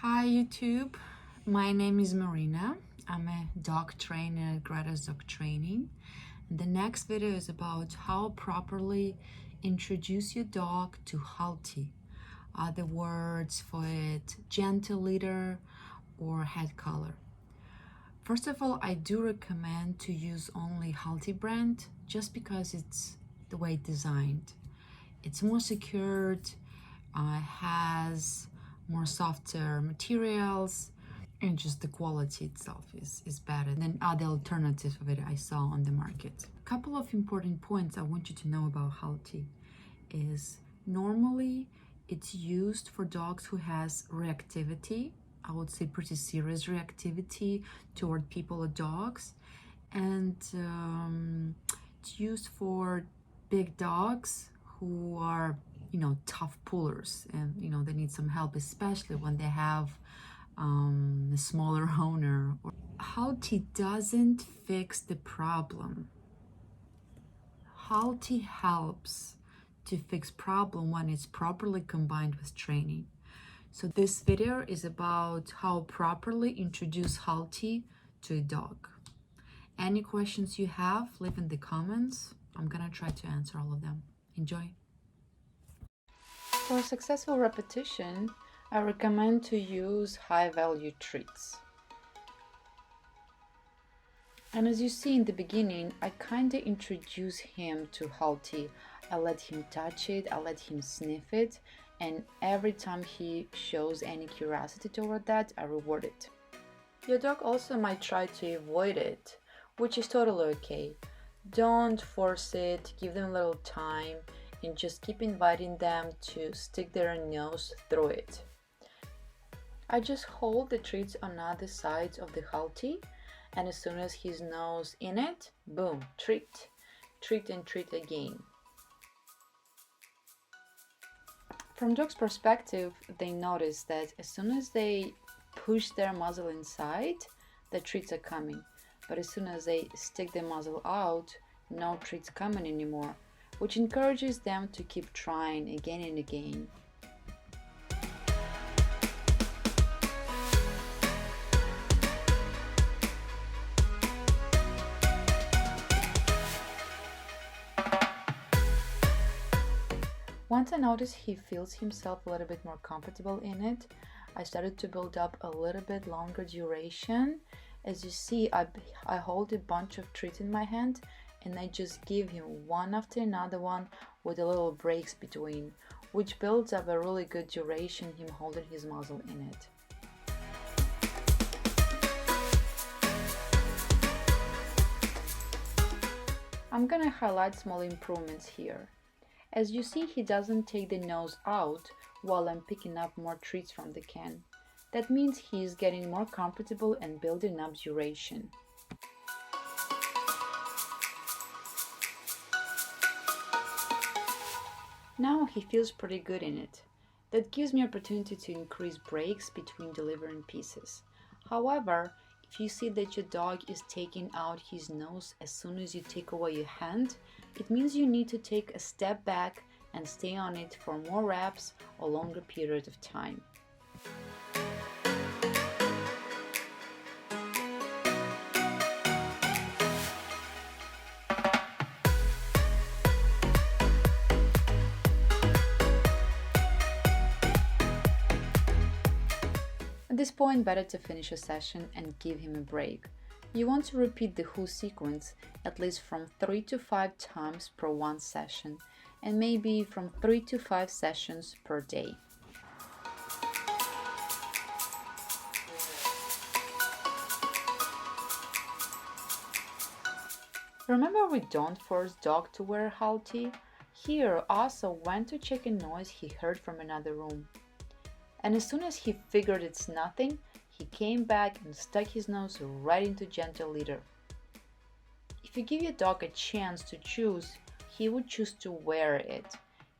Hi YouTube, my name is Maryna. I'm a dog trainer at Greta's Dog Training. The next video is about how properly introduce your dog to Halti. Other words for it, gentle leader or head collar. First of all, I do recommend to use only Halti brand just because it's the way it's designed. It's more secured, has more softer materials, and just the quality itself is better than other alternatives of it I saw on the market. A couple of important points I want you to know about Halti is normally it's used for dogs who has reactivity. I would say pretty serious reactivity toward people or dogs, and it's used for big dogs who are tough pullers, and they need some help, especially when they have a smaller owner. Halti doesn't fix the problem. Halti helps to fix problem when it's properly combined with training. So this video is about how properly introduce Halti to a dog. Any questions you have, leave in the comments. I'm gonna try to answer all of them. Enjoy. For a successful repetition, I recommend to use high-value treats. And as you see in the beginning, I kind of introduce him to Halti. I let him touch it, I let him sniff it, and every time he shows any curiosity toward that, I reward it. Your dog also might try to avoid it, which is totally okay. Don't force it, give them a little time, and just keep inviting them to stick their nose through it. I just hold the treats on other sides of the Halti, and as soon as his nose in it, boom, treat. Treat and treat again. From dog's perspective, they notice that as soon as they push their muzzle inside, the treats are coming. But as soon as they stick the muzzle out, no treats coming anymore, which encourages them to keep trying again and again. Once I noticed he feels himself a little bit more comfortable in it, I started to build up a little bit longer duration. As you see, I hold a bunch of treats in my hand, and I just give him one after another one with a little breaks between, which builds up a really good duration, him holding his muzzle in it. I'm gonna highlight small improvements here. As you see, he doesn't take the nose out while I'm picking up more treats from the can. That means he's getting more comfortable and building up duration. Now he feels pretty good in it. That gives me opportunity to increase breaks between delivering pieces. However, if you see that your dog is taking out his nose as soon as you take away your hand, it means you need to take a step back and stay on it for more reps or longer period of time. At this point, better to finish a session and give him a break. You want to repeat the who sequence at least from 3 to 5 times per one session, and maybe from 3 to 5 sessions per day. Remember, we don't force dog to wear Halti. Here also went to check a noise he heard from another room. And as soon as he figured it's nothing, he came back and stuck his nose right into gentle leader. If you give your dog a chance to choose, he would choose to wear it,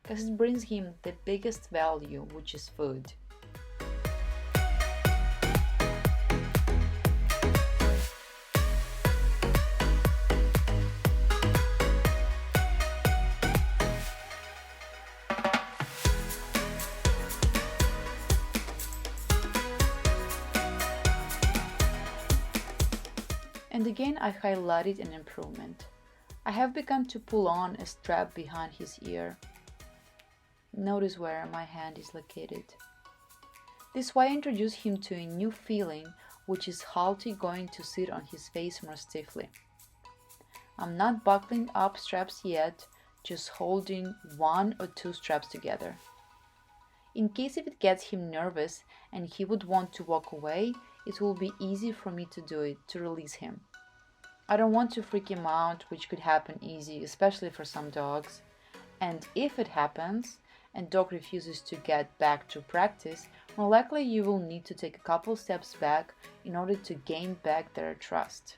because it brings him the biggest value, which is food. And again, I highlighted an improvement. I have begun to pull on a strap behind his ear. Notice where my hand is located. This way I introduce him to a new feeling, which is Halti going to sit on his face more stiffly. I'm not buckling up straps yet, just holding one or two straps together. In case if it gets him nervous and he would want to walk away, it will be easy for me to do it, to release him. I don't want to freak him out, which could happen easy, especially for some dogs. And if it happens, and dog refuses to get back to practice, more likely you will need to take a couple steps back in order to gain back their trust.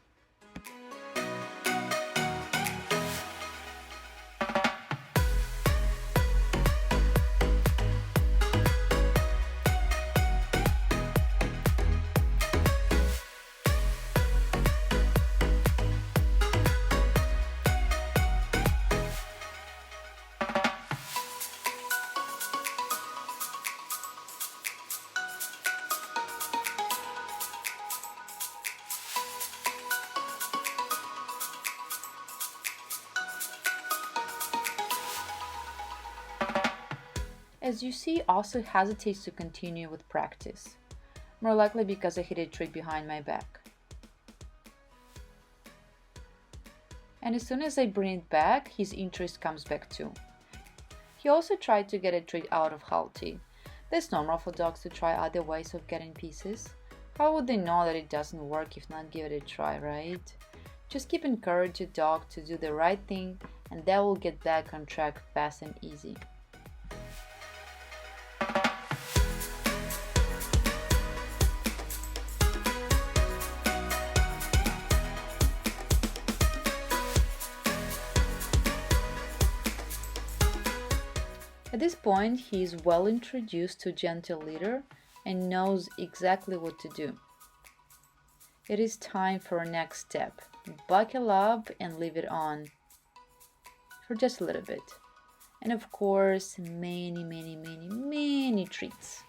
As you see, also hesitates to continue with practice, more likely because I hit a trick behind my back. And as soon as I bring it back, his interest comes back too. He also tried to get a treat out of Halti. That's normal for dogs to try other ways of getting pieces. How would they know that it doesn't work if not give it a try, right? Just keep encouraging your dog to do the right thing, and that will get back on track fast and easy. At this point, he is well introduced to gentle leader and knows exactly what to do. It is time for our next step. Buckle up and leave it on for just a little bit. And of course, many treats.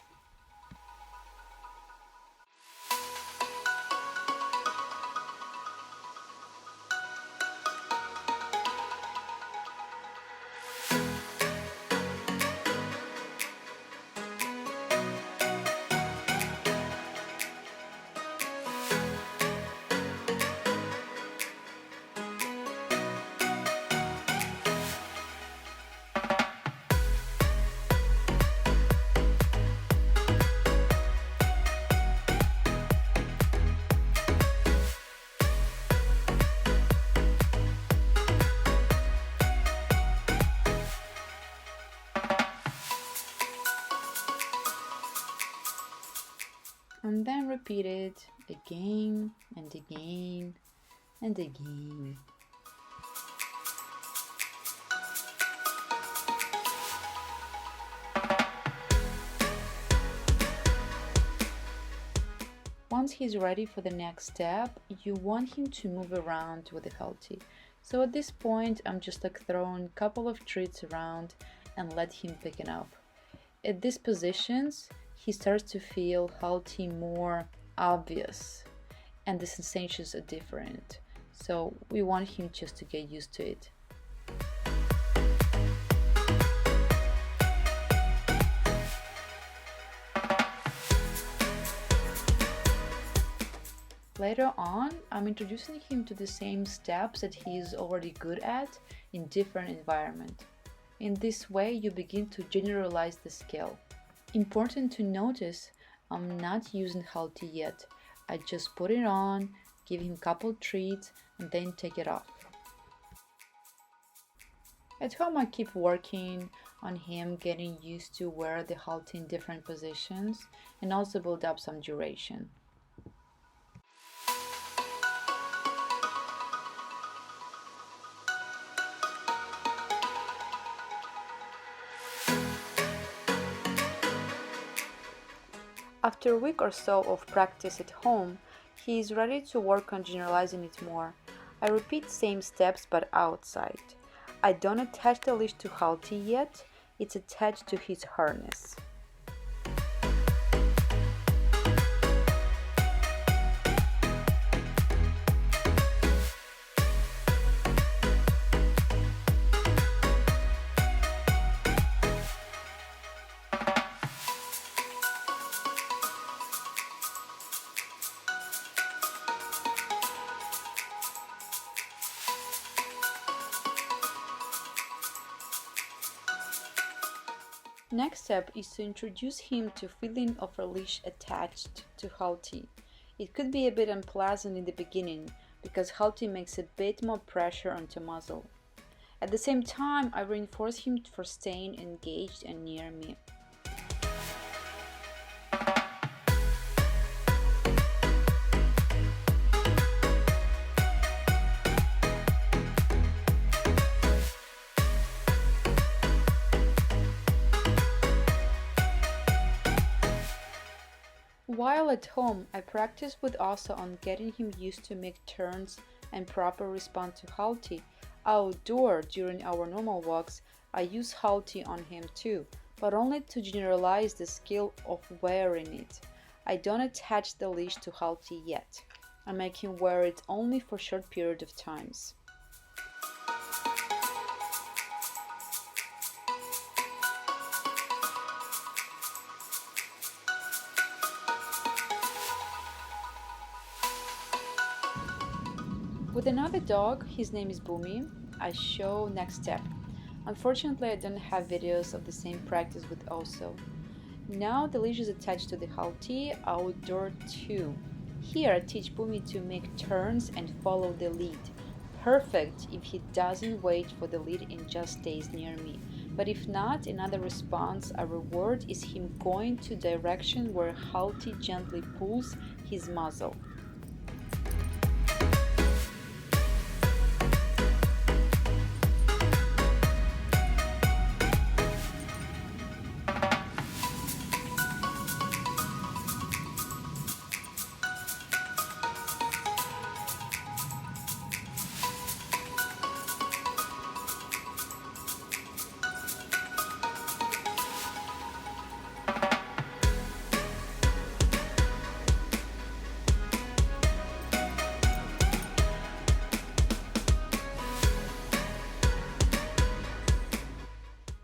And then repeat it again and again and again. Once he's ready for the next step, you want him to move around with the Halti. So at this point, I'm just throwing a couple of treats around and let him pick it up. At these positions, he starts to feel Halti more obvious and the sensations are different. So we want him just to get used to it. Later on, I'm introducing him to the same steps that he is already good at in different environment. In this way, you begin to generalize the skill. Important to notice, I'm not using Halti yet. I just put it on, give him a couple treats, and then take it off. At home, I keep working on him getting used to wear the Halti in different positions and also build up some duration. After a week or so of practice at home, he is ready to work on generalizing it more. I repeat same steps but outside. I don't attach the leash to Halti yet, it's attached to his harness. Next step is to introduce him to feeling of a leash attached to Halti. It could be a bit unpleasant in the beginning because Halti makes a bit more pressure onto muzzle. At the same time, I reinforce him for staying engaged and near me. While at home, I practice with Osa on getting him used to make turns and proper response to Halti. Outdoor, during our normal walks, I use Halti on him too, but only to generalize the skill of wearing it. I don't attach the leash to Halti yet. I make him wear it only for short period of times. With another dog, his name is Boomy, I show next step. Unfortunately, I don't have videos of the same practice with Oso. Now the leash is attached to the Halti outdoor too. Here I teach Boomy to make turns and follow the lead. Perfect if he doesn't wait for the lead and just stays near me. But if not, another response I reward is him going to direction where Halti gently pulls his muzzle.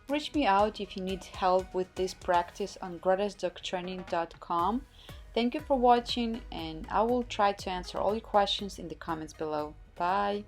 Reach me out if you need help with this practice on gradasdogtraining.com. Thank you for watching, and I will try to answer all your questions in the comments below. Bye!